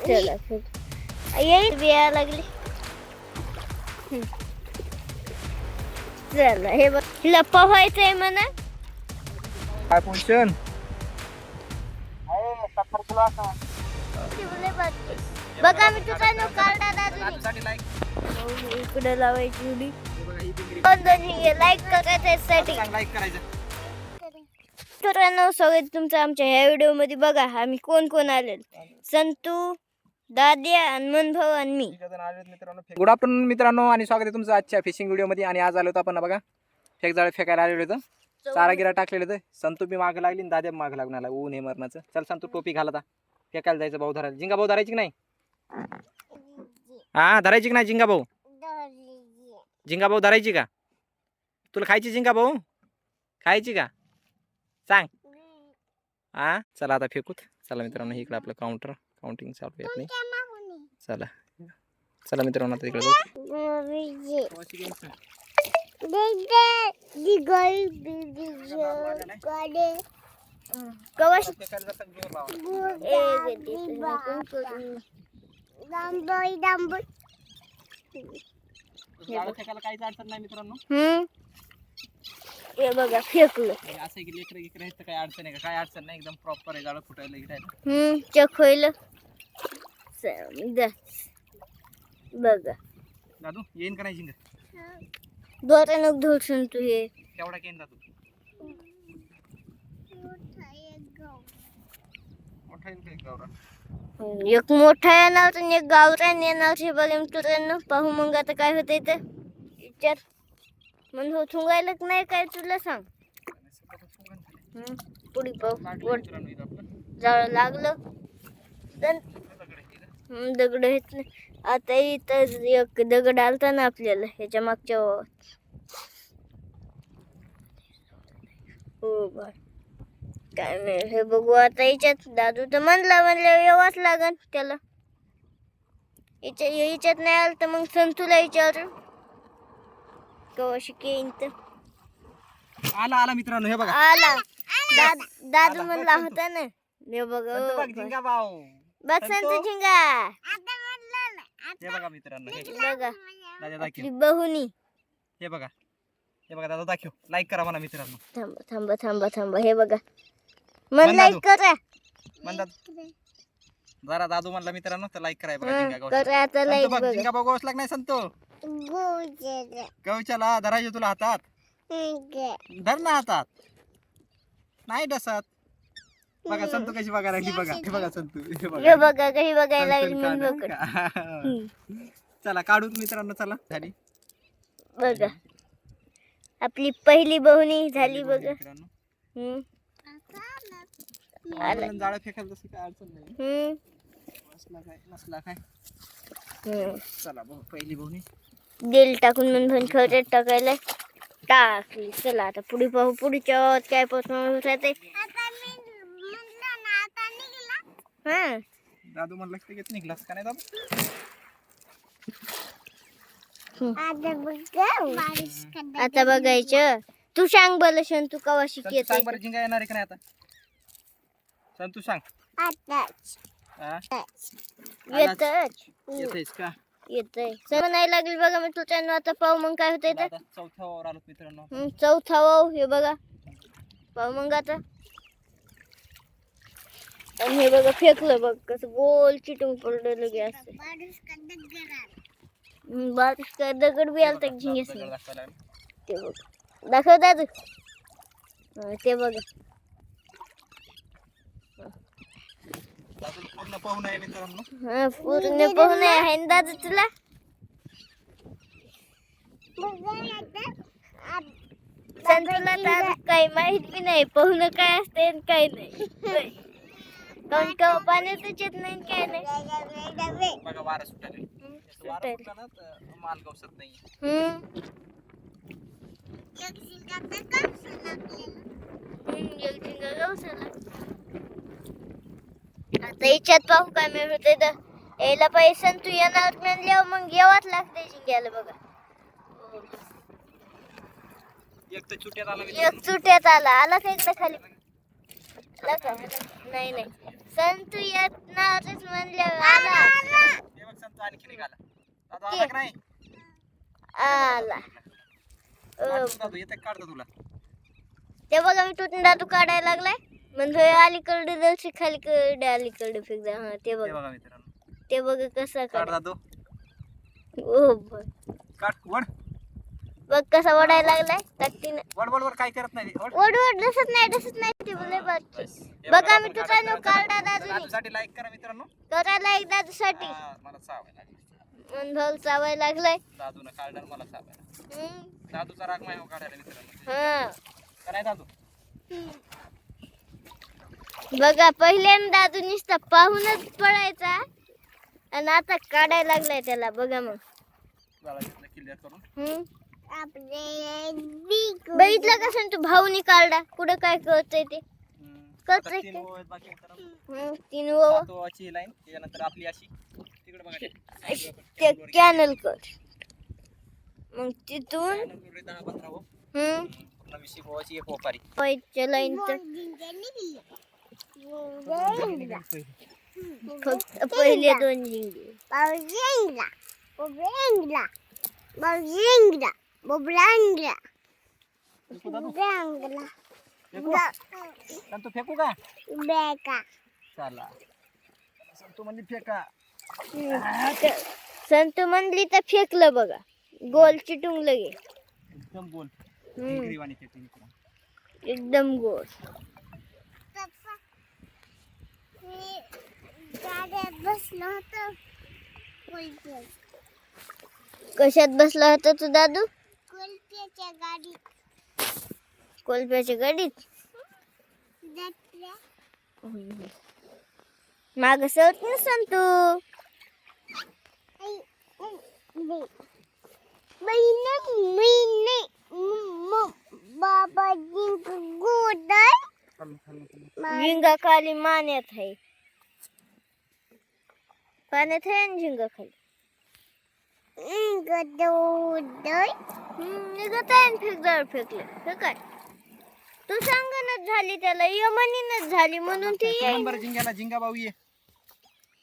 चला येईल बिया लागली. चला हे बघ हिला पोहायचंय म्हणा. काय पोझिशन बघा मी तुझा नो कार्डा दादू इकडे लावायची उडी. लाईक करायसाठी मित्रांनो स्वागत तुमचं आमच्या ह्या व्हिडिओ मध्ये. बघा आम्ही कोण कोण आले. संतू, दाद्या, हनुमान भाऊ आणि मी. गुड आफ्टरनून मित्रांनो आणि स्वागत आहे तुमचं आजच्या फिशिंग व्हिडिओ मध्ये. आणि आज आलो होतो आपण बघा फेकजाळ फेकायला आलेलो होतं. चारा गिरा टाकलेलं होतं. संतू बी माग लागली आणि दाद्या माग लागून आला. ऊन हे मरणाचं. चल संतू टोपी घाल आता फेकायला जायचं. भाऊ धरायला जिंगा भाऊ धरायची की नाही? हा धरायची की नाही जिंगा भाऊ? जिंगा भाऊ धरायची का? तुला खायची जिंगा भाऊ? खायची का सांग. हा चला आता फेकूत. चला मित्रांनो इकडे आपलं काउंटिंग चालू आहे आपली. चला चला मित्रांनो आता इकडे काहीच अडचण नाही मित्रांनो. हे बघा फेकलं. असं की लेकर इकडे काय अडचण आहे का? काय अडचण नाही. एकदम प्रॉपर आहे. जाळं फुटायला इकडे चक होईल. बघा दादू येईन का नाही जिंगा? दोरानं धोडसून तू हे केवढा केन दादू? मोठा येईन का एक गावरा? एक मोठा येणार आणि एक गावरान येणार. हे बघा मित्रांनो पाहू मग आता काय होतंय ते विचार. मग हो थुंगायलाच नाही काय तुला सांग. पुढे पाहू जाळ लागलं दगड येत नाही. आता इथं एक दगड आलता ना आपल्याला ह्याच्या मागच्या हो बा काय नाही. हे बघू आता याच्यात दादू तर म्हणलं यावाच लागन त्याला. याच्यात नाही आलं तर मग संतूला विचारू कवा शिकेन तर. आला मित्रांनो हे बघा आला. दादू म्हणला होता ना. हे बघा जिंगा भाऊ बघ संतू झिंगा. हे बघा मित्रांनो हे बघा दादा दाखव. बहुनी हे बघा दादा दाखव. लाईक करा म्हणा मित्रांनो. थांबा हे बघा मन लाईक करा. जरा दादू म्हणला मित्रांनो तर लाईक कराय बघा. जिंगा करा आता लाईक बघा. जिंगा भाऊ गोसला नाही संतो गवच्याला धरायचे तुला हातात. धर ना हातात नाही डसत. बघा संतू कशी बघा लागली. बघा हे बघा संतू हे बघा कशी बघायला लागली. चला काढू मित्रांनो. चला झाली बघा आपली पहिली बहुनी झाली बघा. जाळं फेकायला तसं काय अडचण नाही. नसला काय चला भाऊ पहिली बहुनी दिल टाकून म्हणून खरंच टाकायला टाकली. चला आता पुढे पाहू पुढच्या काय परफॉर्मन्स राहते. हा दादू म्हणलं की घेत निघलास का नाही दादू? आता बघायचं. तू सांग बरं संतू कवा शिकेत. सांग बरं जिंगा येणार आहे का नाही आता? संतू सांग. येतेस का? येतय सगळं नाही लागली बघा मी तुझ्या. आता पाहू मग काय होतंय तर. चौथ्या वावर आलो मित्रांनो. चौथा वाव हे बघा पाहू मग आता. आणि हे बघा फेकलं बघ कसं गोल चिटून पडलं लगे असं. बारीक काय दगड बी आलता झिंगेस. ते बघ दाखव दादू. ते बघा पूर्ण पाहून आहे मित्रांनो. पूर्ण पाहून आहे ना दादू तुला. संतूला तर काही माहित बी नाही पाहुणं काय असते काय नाही. कारण का पाण्यातच येत नाही काय नाही. बघा वारा सुटायला माल गवसत नाही. आता याच्यात पाहू काय मी होते तर यायला पैसा तू येणार म्हणल्यावर मग येवाच लागते जिंक्याला. बघा एक तर चुट्यात आला. एक चुट्यात आला का इकडे खाली? नाही संतू येणारच म्हणल्यावर आला. हे बघ संतू आणखी निघाला. दादू आला का नाही? आला. दादू येते काढतो तुला. ते बघा मी तुटून दादू काढायला लागलाय. म्हणजे अलीकडे जरशी खालीकडे अलीकडे फेकदा. हा ते हे बघा. बघा मित्रांनो. ते बघा कसा काढ काढ. दादू. ओ बघ. काढ वड. बघ कसा ओढायला लागलाय ताकदीने. वड वड वड काय करत नाही. वड. ओढ ओढ दिसत नाही ते बोले बघ. बस. हे बघा मी आपण तुझा काढा. काढा दादूनी. दादूसाठी लाईक करा मित्रांनो. करायला एक दादूसाठी. हा, मला चावायला लागली. मन भाऊ चावाय लागलाय. दादूनं काढलं आणि मला चावायला. हम्म. दादूचा राग नाही हो काढायला मित्रांनो. हा का नाही दादू? बघा पहिल्यांदा दादू नुसता पाहूनच पडायचा आणि आता काढायला लागलाय त्याला. बघा मग. झाला घेतलं क्लिअर करून. बघितलं कसं तू भाऊनी काढला. कुठं काय कळतंय ते आता कळतंय तीन का? ओळ आहेत बाकी मित्रांनो. 3 ओव सातवाची लाईन त्याच्यानंतर आपली अशी तिकडे बघा ते कॅनल कट. मग तिथून 10-15 ओळ. पूर्ण 20 ओवाची एक ओपारी. पाईपच्या लाईन फक्त पहिले 2 झिंगे. फेकू दादू? फेकू? संतू फेकू का? चला. संतू म्हणजे फेका. संतू म्हणली तर फेकलं बघा. गोल चिटून लगे. एकदम गोल. जिंगरीवाणी फेकली मित्रांनो. एकदम गोल. कशात बसला होता तू दादू? कोलप्याच्या गाडीत. माग सवत ना संतू. झिंगा खाली मान्यात आहे. पाण्यात आहे आणि झिंगा खाली. निघत आहे फेकदार फेकलं. फेकाय तू सांगणच झाली त्याला. यमनीनच झाली म्हणून ती मन येईन. बरं जिंग्याला. जिंगा भाऊ ये.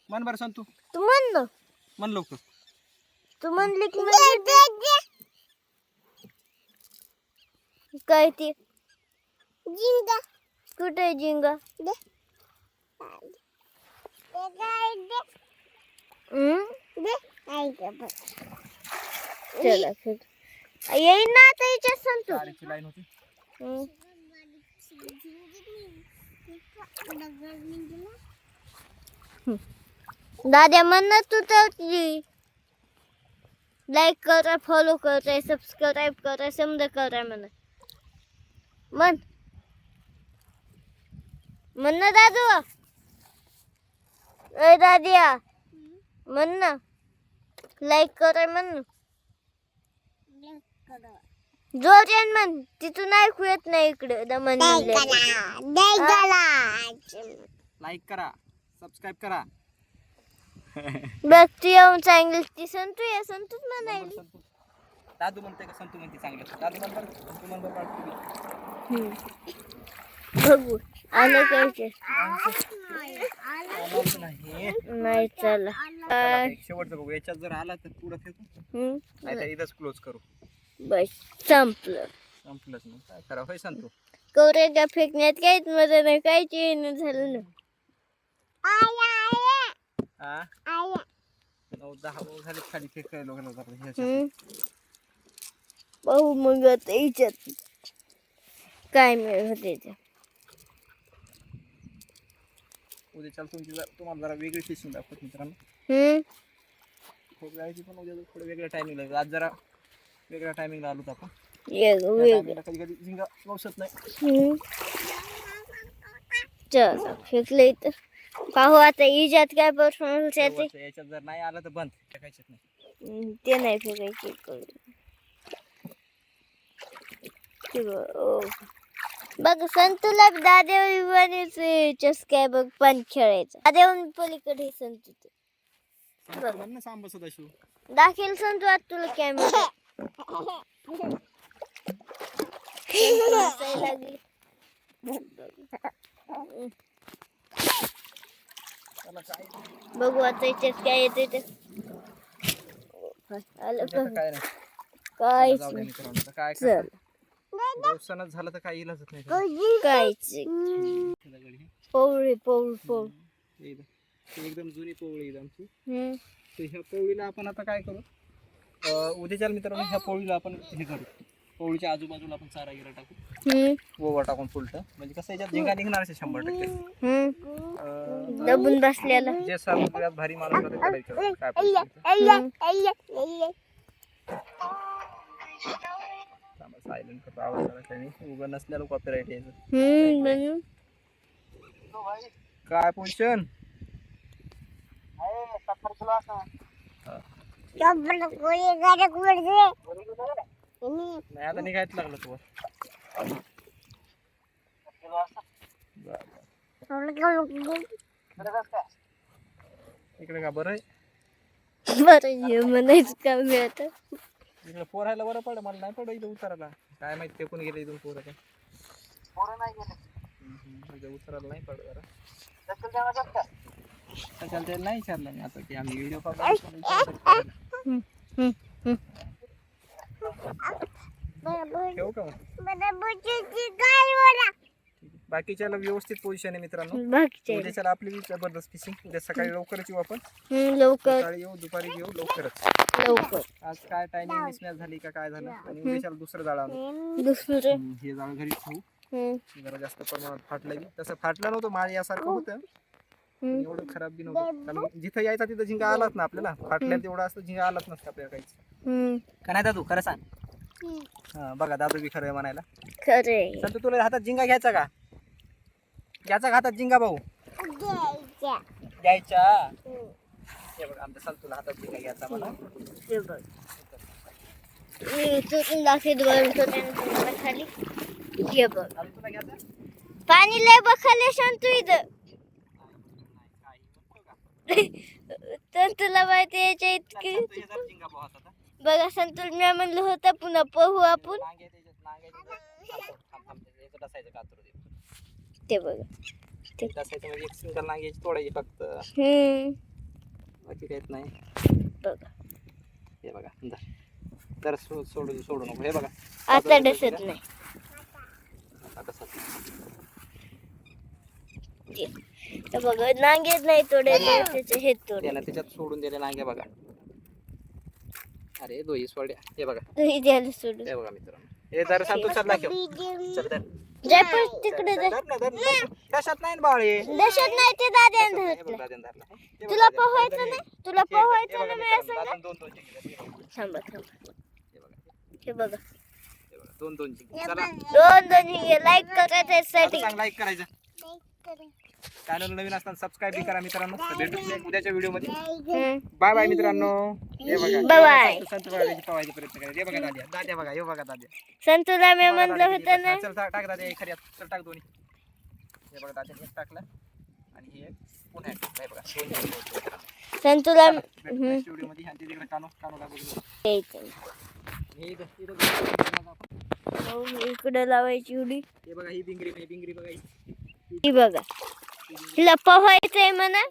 मन बरं संतू. तू म्हण ना. मन लवकर. तू म्हणली की काय ती झिंगा. कुठे झिंगा? चला फेक. येईन ना आता याच्यात संतू. गाडीची लाईन होती. दादा म्हणत तू तर लाईक करा, फॉलो करा, सबस्क्राईब करा, समजा करा म्हणा. म्हण ना दादू. ए दादिया म्हण ना. लाईक करा म्हण. जोर म्हण. तिथून ऐकू येत नाही इकडे दमन. लाईक करा. सबस्क्राईब करा. बघ तू येऊन सांगितलं ती संतू या संतूच म्हणायली. संतू. दादू म्हणते का संतू म्हणते चांगलं? दादू म्हण बरं. संतू म्हण बरं. बघू आलं काय नाही. नाही. चला शेवटचं बघू. याच्यात जर आला तर पुढं फेकू. नाही तर इथंच क्लोज करू. बस संपलं. संपलंच मग काय करा. होय संतू? कवरेच्या फेकण्यात काहीच मजा नाही. काहीच येणं झालं ना. हा 9-10 झाले खाली फेकायला लागला. पाहू मग आता याच्यात काय मिळत होते ते. उद्या चाल तुम्हाला जरा वेगळी फिशिंग दाखवत मित्रांनो. खूप जायची पण उद्या थोडं वेगळ्या टायमिंगला. आज जरा वेगळ्या टायमिंगला आलो आपण. कधी कधी झिंगा पावसत नाही. चला फेकलं इथं. पाहू आता इजात काय परफॉर्मन्स येते. याच्यात जर नाही आलं तर बंद. फेकायचेच नाही. ते नाही फेकायचे. बघ संतूला दादेव चस्का बघ पण खेळायचं. दादेव पलीकडे संतू सांब सदाशिव दाखल संतू आता तुला कॅमेरा लागली. बघू आता याच्यात काय येते ते. आलं आता बघ. काय नाही काहीच जाऊ दे नाही. मित्रांनो आता काय चल करता? पावसानं झालं तर काही इलाजच नाही त्याला. काहीच दगड हे. पोवळी पोवळ पोवळ. हे इथं. ही एकदम जुनी पोवळी आहे आमची. हम्म. तर ह्या पोळीला आपण आता काय करू, उद्याच्या मित्रांनो ह्या पोळीला आपण हे करू, पोळीच्या आजूबाजूला आपण चारा गिरा टाकू, ओवा टाकून फुलट, म्हणजे कसं याच्यात झिंगा निघणार 100%. दबून बसलेला. जे सगळ्यात भारी माणूस होते त्याला विचारू, काय पैसे. सायलेंट करतो, आवाज करायचा नाही, उगा नसल्याला कॉपीराईट यायचं. म्हणून काय पोझिशन नाही आता निघायचं लागलं तू. इकडे का बरं आहे, बरं ये म्हणायचं का मी आता. इकडे पोरायला बरं पड, मला नाही पड इथं उतरायला. काय माहिती फेकून गेले इथून पोरं काय. इथं उतरायला नाही पड जरा. सकाळ त्याला नाही विचारलं मी आता, ते आम्ही व्हिडिओ ठेवू का मग? बाकीच्याला व्यवस्थित पोझिशन आहे मित्रांनो. बाकीचे उद्याच्याला आपली बी जबरदस्त फिशिंग. उद्या सकाळी लवकरच येऊ आपण, लवकर सकाळी येऊ दुपारी येऊ लवकरच. लवकर. आज काय टायमिंग मिसमॅच झाली का काय झालं, आणि उद्याच्याला दुसरं जाळं आणू. दुसरं हे जाळं घरी ठेवू, जरा जास्त प्रमाणात फाटलं बी. तसं फाटलं नव्हतं, माळ यासारखं होतं पण एवढं खराब बी नव्हतं. कारण जिथं यायचा तिथं झिंगा आलाच ना आपल्याला, फाटल्याला तेवढं असतं झिंगा आलाच नसतं आपल्याला काहीच. का नाही दादू, खरं सांग. हा बघा दादू बी खरं आहे म्हणायला. खरे संतू तुला हातात झिंगा घ्यायचा का, घ्यायचा का हातात झिंगा भाऊ, घ्यायचा. हे बघ आमच्या संतूला हातात झिंगा घ्यायचा मला. हे बघ मी उचलून दाखवत बघतो त्यांना खाली. हे बघ तुला घ्यायचा पाणी लय बखाले शांतू इथं. तर तुला माहिती याच्या इतकी झिंगा भाऊ हातात. बघा संतुल मी म्हणलं होतं पुन्हा पोहू आपण. ते बघा एक सिंगल नांग्याची तोडायची फक्त, बाकी काहीच नाही. बघा हे बघा तर सोडू नको. हे बघा आता डसत नाही. तर बघा नांगेच नाही तोडायचे, त्याचे हे तोड त्याला त्याच्यात सोडून दिले नांग्या बघा. अरे दोही सोड्या. हे बघा तुम्ही द्यायला सोडून. हे बघा मित्रांनो, हे जर सांगतो चल चल तर जय पण तिकडे जाय. कशात नाही बाळे, दशत नाही ते दाद्याने धरलं. तुला पोहायचं नाही, तुला पोहायचं ना मी असं ना. थांबा थांबा. हे बघा दोन दोन दोन लाईक करायसाठी. लाईक करायचं. चॅनल नवीन असताना सबस्क्राईब करा मित्रांनो. भेटू उद्याच्या व्हिडिओ मध्ये. बाय बाय मित्रांनो. हे बघा बाय. संत बाळाची पवायचा प्रयत्न करायचा. हे बघा दाद्या, दाद्या बघा, हे बघा दाद्या. संतुला मी म्हणलं होतं ना. चल टाक दाद्या खरी, चल टाक दोन्ही. हे बघा दाद्या एक टाकलं आणि हे पुन्हा एक. हे बघा संतुला व्हिडिओ मध्ये ह्यांच्या तिकडे कानो लागू. हे इकडे लावायची उडी. हे बघा ही बिंगरी, बिंगरी बघा ही बघा, हिला पोहायचंय म्हणा.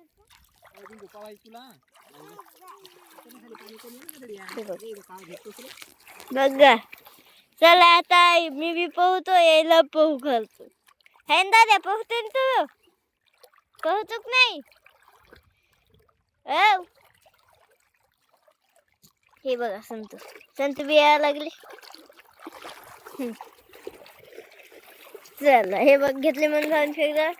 बघा चला आता मी बी पोहतो, यायला पोहू घालतो. है ना दादा, पोहतो ना तू, पोहतो की नाही. हे बघा संत बी यायला लागले. चला हे बघ घेतले म्हणून जाऊन फेकदा.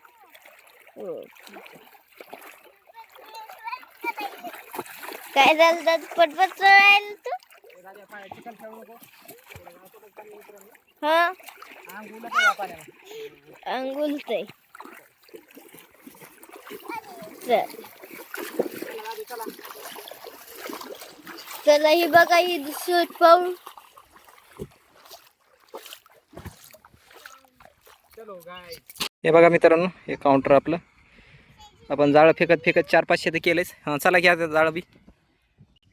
काय झालं दादा, पटपट राहील तू. हा अंगुलतय. चला ही बघा, ही शूट पाहू. हे बघा मित्रांनो, हे काउंटर आपलं. आपण जाळं फेकत फेकत 400-500 तर केलेच. हां चला घ्या जाळं बी.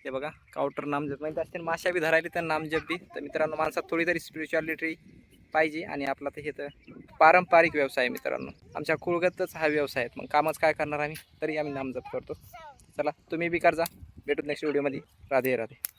हे बघा काउंटर नामजप माहिती असते, माशा बी धरायला तर नामजप बी. तर मित्रांनो माणसात थोडी तरी स्पिरिच्युअलिटी पाहिजे आणि आपला तर हे तर पारंपरिक व्यवसाय आहे मित्रांनो. आमच्या कुळगतच हा व्यवसाय आहे. मग कामच काय करणार आम्ही, तरी आम्ही नामजप करतो. चला तुम्ही बी करजा. भेटूत नेक्स्ट व्हिडिओमध्ये. राधे राधे.